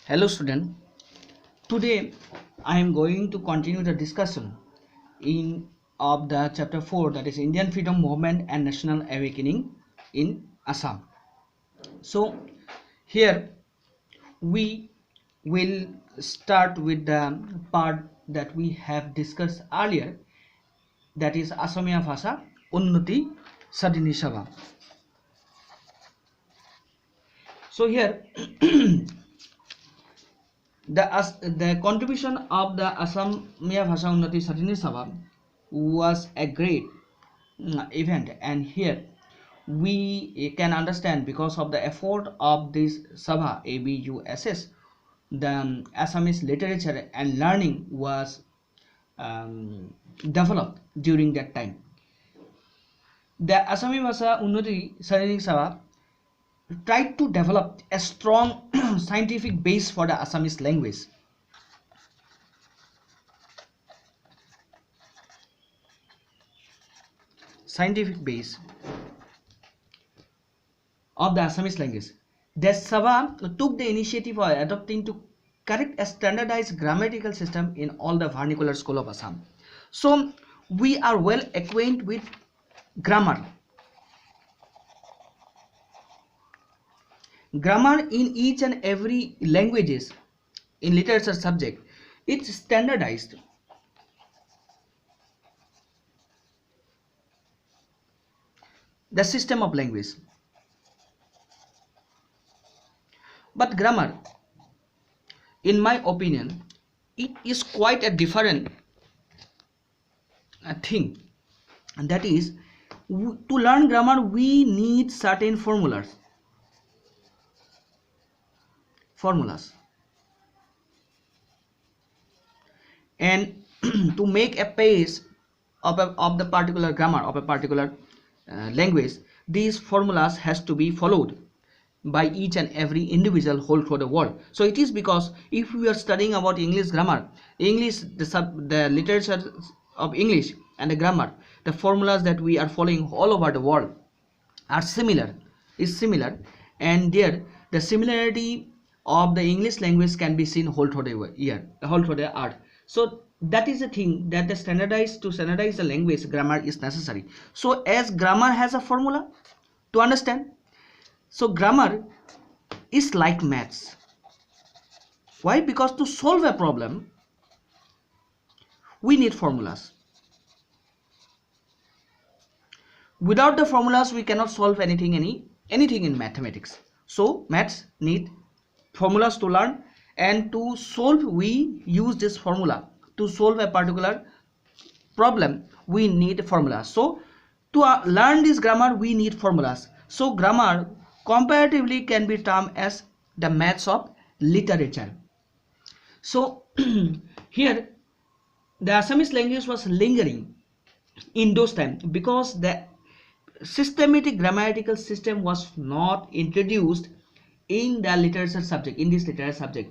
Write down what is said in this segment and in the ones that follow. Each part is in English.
Hello student, today I am going to continue the discussion in of the chapter 4, that is Indian Freedom Movement and National Awakening in Assam. So here we will start with the part that we have discussed earlier, that is Assamia Bhasha Unnati Sadini Sabha. So here the contribution of the Assamia Bhasha Unnati Sadini Sabha was a great event, and here we can understand, because of the effort of this Sabha ABUSS, the Assamese literature and learning was developed during that time. The Assamia Bhasha Unnati Sadini Sabha tried to develop a strong scientific base for the Assamese language. Scientific base of the Assamese language. The Sabha took the initiative of adopting to correct a standardized grammatical system in all the vernacular school of Assam. So we are well acquainted with grammar. Grammar in each and every languages in literature subject, it's standardized. The system of language. But grammar, in my opinion, it is quite a different thing. And that is, to learn grammar we need certain formulas. And to make a page of the particular grammar of a particular language, these formulas has to be followed by each and every individual whole through the world. So it is because if we are studying about English grammar, English, the literature of English and the grammar, the formulas that we are following all over the world are similar, and there the similarity of the English language can be seen whole through the earth. So that is the thing, that to standardize the language, grammar is necessary. So as grammar has a formula to understand, so grammar is like maths. Why? Because to solve a problem we need formulas. Without the formulas we cannot solve anything in mathematics. So maths need formulas to learn, and to solve we use this formula. To solve a particular problem we need formulas. So to learn this grammar we need formulas. So grammar comparatively can be termed as the maths of literature. So here the Assamese language was lingering in those times because the systematic grammatical system was not introduced in the literature subject,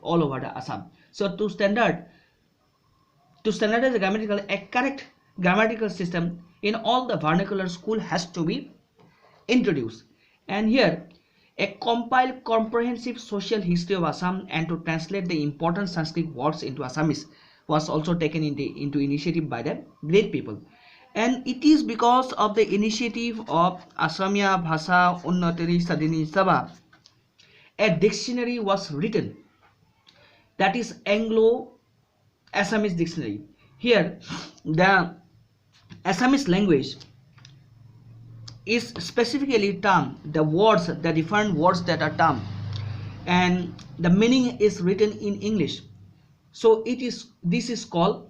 all over the Assam. So to standardize a correct grammatical system in all the vernacular school has to be introduced. And here a compiled comprehensive social history of Assam and to translate the important Sanskrit words into Assamese was also taken into initiative by the great people. And it is because of the initiative of Assamia Bhasha Unnati Sadini Sabha, a dictionary was written, that is Anglo-Assamese dictionary. Here the Assamese language is specifically termed, the different words that are termed, and the meaning is written in English. So this is called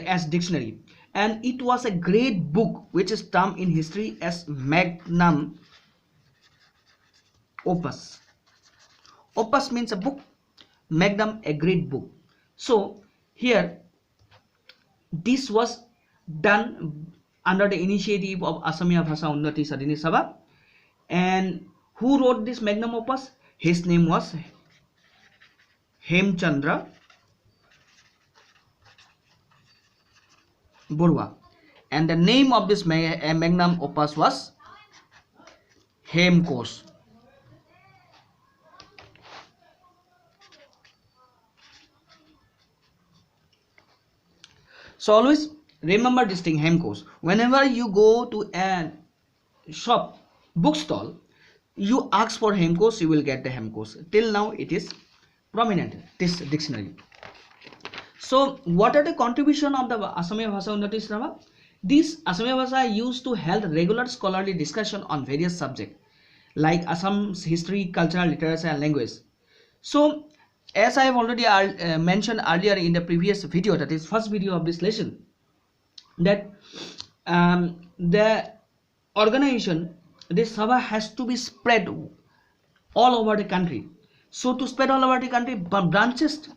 as dictionary, and it was a great book which is termed in history as magnum opus. Opus means a book, magnum a great book. So here this was done under the initiative of Assamia Bhasha Unnati Sadini Sabha. And who wrote this magnum opus? His name was Hemchandra Burwa, and the name of this magnum opus was Hemkosh. So always remember this thing, Hemcos. Whenever you go to a shop, bookstall, you ask for Hemcos, you will get the Hemcos. Till now it is prominent, this dictionary. So what are the contribution of the Assamese Bhasha Unnati Sabha? This Assamese Bhasha used to hold regular scholarly discussion on various subjects like Assam's history, culture, literature and language. So as I have already mentioned earlier in the previous video, that is first video of this lesson, that the organization, this Sabha has to be spread all over the country. So to spread all over the country, branches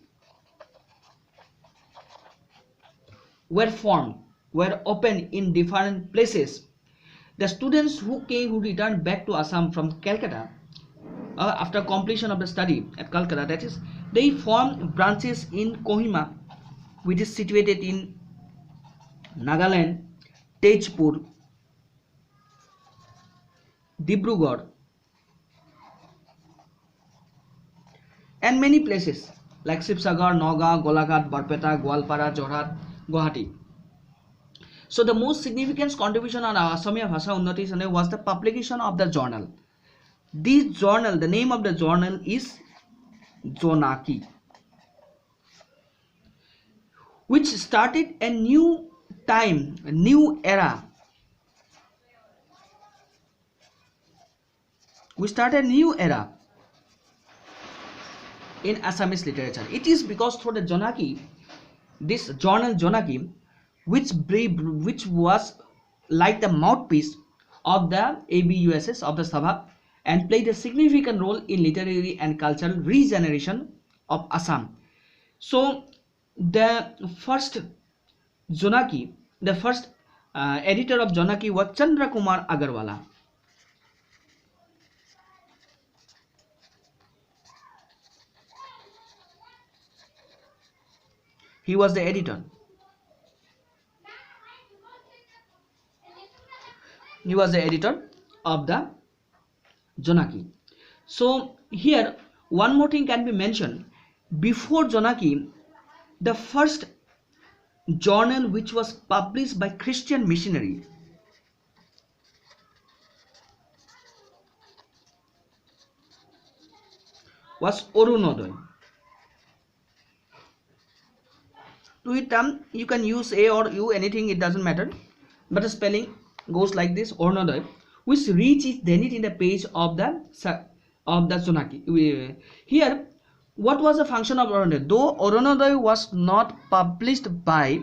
were formed, were opened in different places. The students who returned back to Assam from Calcutta after completion of the study at Calcutta, that is, they formed branches in Kohima, which is situated in Nagaland, Tejpur, Dibrugarh, and many places like Sibsagar, Naga, Golaghat, Barpeta, Gwalpara, Jorhat, Guwahati. So the most significant contribution on Assamese Bhasha Unnati Sane was the publication of the journal. This journal, the name of the journal is Jonaki, which started a new time, a new era. We started a new era in Assamese literature. It is because through the Jonaki, this journal Jonaki, which was like the mouthpiece of the ABUSS of the Sabha and played a significant role in literary and cultural regeneration of Assam. So the first Jonaki, the first editor of Jonaki was Chandra Kumar Agarwala. He was the editor. He was the editor of the Jonaki. So here one more thing can be mentioned. Before Jonaki, the first journal which was published by Christian missionary was Orunodoy. To it you can use A or U, anything, it doesn't matter, but the spelling goes like this, Orunodoy, which reaches zenith in the page of the Jonaki. Here, what was the function of Orunodoy? Though Orunodoy was not published by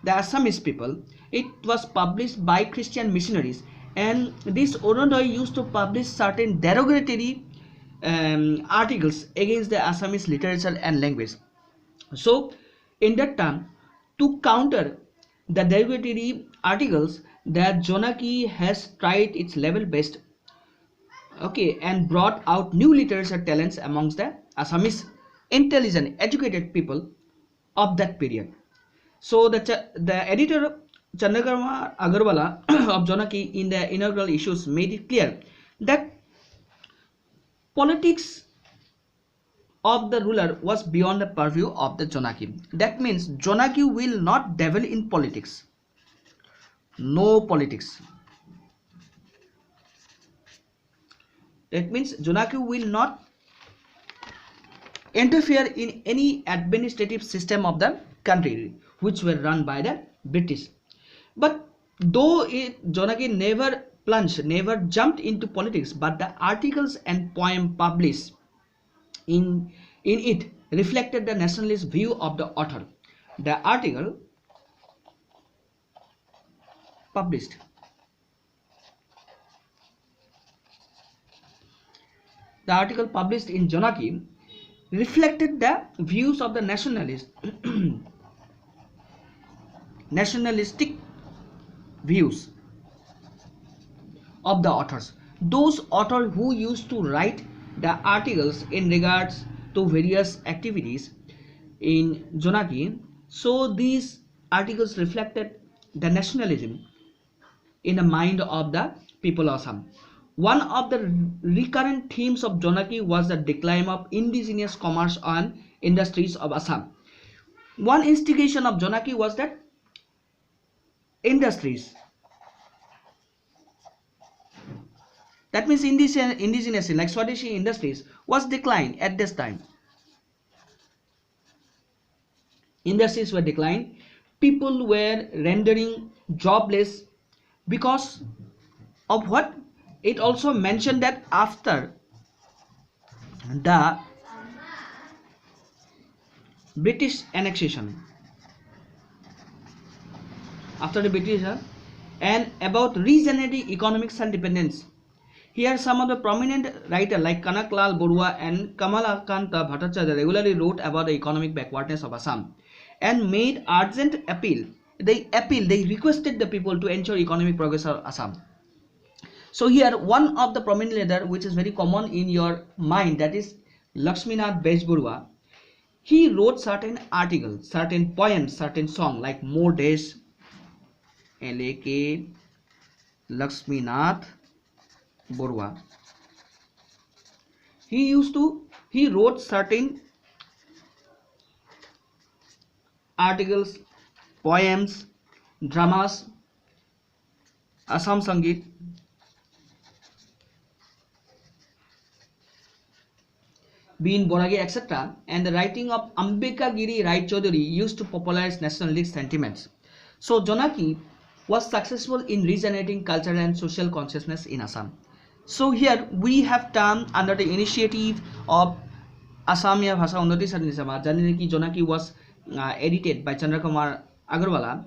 the Assamese people, it was published by Christian missionaries, and this Orunodoy used to publish certain derogatory articles against the Assamese literature and language. So in that time, to counter the derogatory articles, the Jonaki has tried its level best, okay, and brought out new literature talents amongst the Assamese intelligent, educated people of that period. So the editor Chandrakumar Agarwala of Jonaki in the inaugural issues made it clear that politics of the ruler was beyond the purview of the Jonaki. That means Jonaki will not dabble in politics. No politics. That means Jonaki will not interfere in any administrative system of the country which were run by the British. But though Jonaki never plunged, never jumped into politics, but the articles and poem published in it reflected the nationalist view of the author. The article published in Jonaki reflected the views of the nationalistic views of the authors. Those authors who used to write the articles in regards to various activities in Jonaki, so these articles reflected the nationalism in the mind of the people of Assam. One of the recurrent themes of Jonaki was the decline of indigenous commerce and industries of Assam. One instigation of Jonaki was that industries. That means indigenous like Swadeshi industries was declined at this time. Industries were declined. People were rendering jobless because of what? It also mentioned that after the British annexation, after the British, and about regenerating economic self-dependence. Here some of the prominent writers like Kanaklal Borua and Kamalakanta Bhattacharya regularly wrote about the economic backwardness of Assam and made urgent appeal. They requested the people to ensure economic progress of Assam. So here one of the prominent leader which is very common in your mind, that is Lakshminath Bejburua. He wrote certain articles, certain poems, certain song like More Days, L.A.K. Lakshminath Borua. He wrote certain articles, poems, dramas, Assam Sangeet, Bean Borage, etc. And the writing of Ambika Giri Rai Chaudhary used to popularize nationalist sentiments. So Jonaki was successful in regenerating cultural and social consciousness in Assam. So here we have term under the initiative of Assamia Bhasha Unnati Sanisama, Janaki Jonaki was edited by Chandrakumar Agarwala,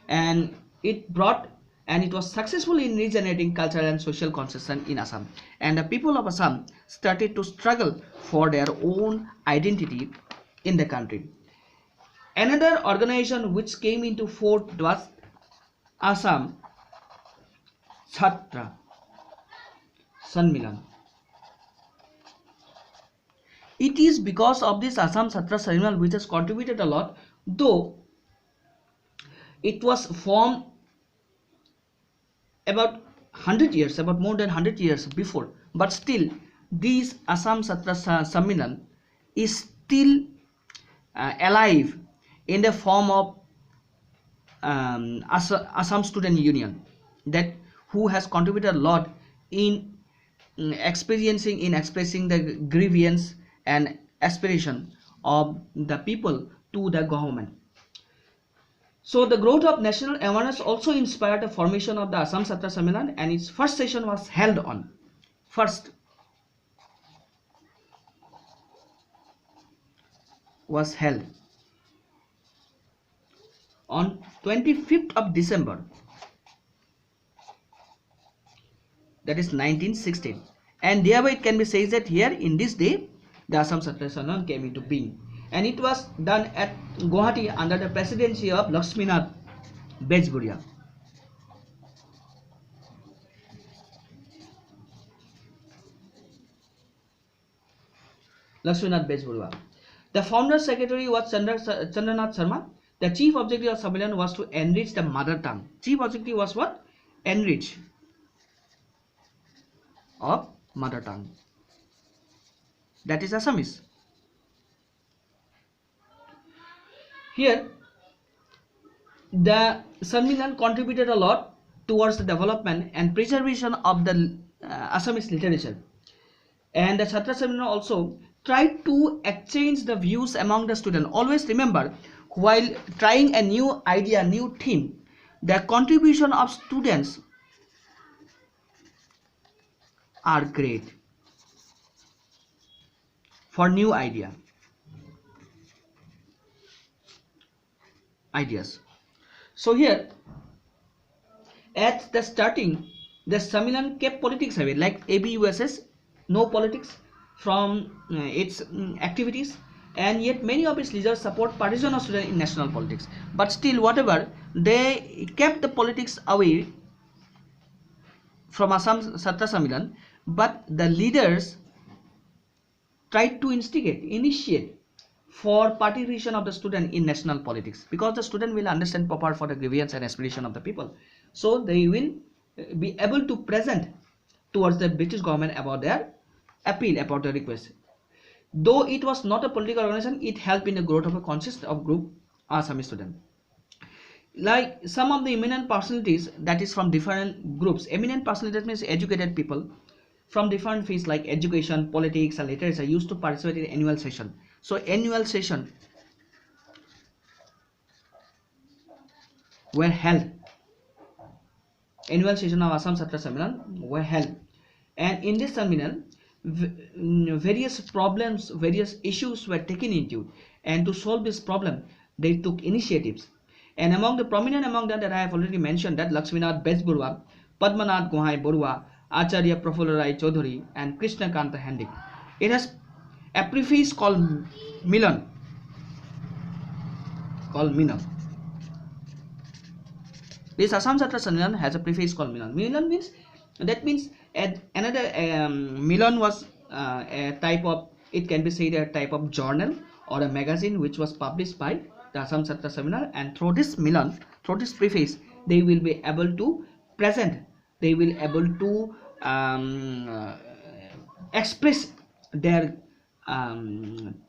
and it was successful in regenerating cultural and social consciousness in Assam. And the people of Assam started to struggle for their own identity in the country. Another organization which came into force was Assam Chhatra Sanmilan. It is because of this Assam Chhatra Sanmilan which has contributed a lot, though it was formed about more than 100 years before, but still this Assam Chhatra Sanmilan is still alive in the form of Assam Student Union, that who has contributed a lot in expressing the grievance and aspiration of the people to the government. So the growth of national awareness also inspired the formation of the Assam Chhatra Sanmilan, and its first session was held on on 25th of December, that is 1916, and thereby it can be said that here in this day the Assam Chhatra Sanmilan came into being, and it was done at Guwahati under the presidency of Lakshminath Bejburua. Lakshminath Bejburua. The founder secretary was Chandranath Sharma. The chief objective of Sanmilan was to enrich the mother tongue. Chief objective was what? Enrich of mother tongue. That is Assamese. Here, the Sanmilan contributed a lot towards the development and preservation of the Assamese literature. And the Chhatra Sanmilan also tried to exchange the views among the students. Always remember, while trying a new idea, new theme, the contribution of students are great for new ideas. So here at the starting, the Sanmilan kept politics away, like ABUSS, no politics from its activities, and yet many of its leaders support partisan of students in national politics. But still, whatever, they kept the politics away from Assam Chhatra Sanmilan, but the leaders tried to initiate for participation of the student in national politics, because the student will understand proper for the grievance and aspiration of the people, so they will be able to present towards the British government about their appeal, about the request. Though it was not a political organization, it helped in the growth of a conscious of group Assamese student. Like some of the eminent personalities, that is from different groups. Eminent personalities means educated people from different fields like education, politics and literature used to participate in annual session. So annual session were held. Annual session of Assam Chhatra Sammelan were held, and in this Sammelan various problems, various issues were taken into, and to solve this problem they took initiatives. And among the prominent among them that I have already mentioned, that Lakshminath Besburwa, Padmanath Gohai Borua, Acharya Prafulla Rai Chaudhuri and Krishna Kanta Handik. It has a preface called Milan. This Assam Chhatra Sammelan has a preface called Milan. Milan means, that means another Milan was a type of, it can be said a type of journal or a magazine which was published by the Assam Chhatra Sammelan, and through this Milan, through this preface, they will be able to present, they will able to express their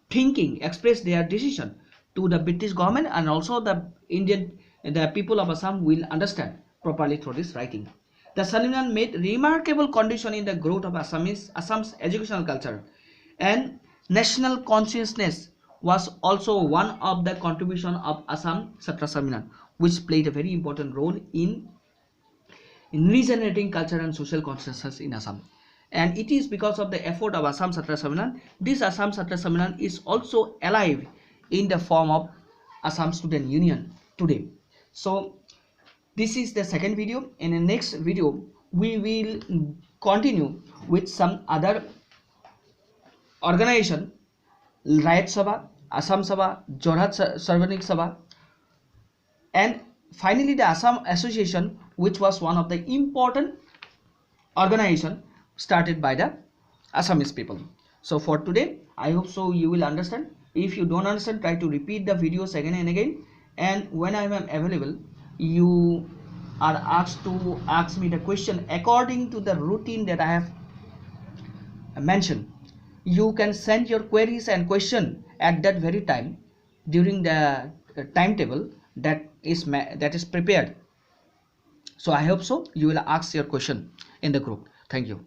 thinking, express their decision to the British government, and also the people of Assam will understand properly through this writing. The Sammelan made remarkable contribution in the growth of Assam's educational culture, and national consciousness was also one of the contribution of Assam Chhatra Sammelan, which played a very important role in regenerating culture and social consciousness in Assam. And it is because of the effort of Assam Chhatra Sammelan, this Assam Chhatra Sammelan is also alive in the form of Assam Student Union today. So this is the second video. In the next video we will continue with some other organization, Rayat Sabha, Assam Sabha, Jorhat Sarvanik Sabha, and finally the Assam Association, which was one of the important organization started by the Assamese people. So for today, I hope so you will understand. If you don't understand, try to repeat the videos again and again, and when I am available, you are asked to ask me the question according to the routine that I have mentioned. You can send your queries and question at that very time during the timetable that is prepared. So I hope so you will ask your question in the group. Thank you.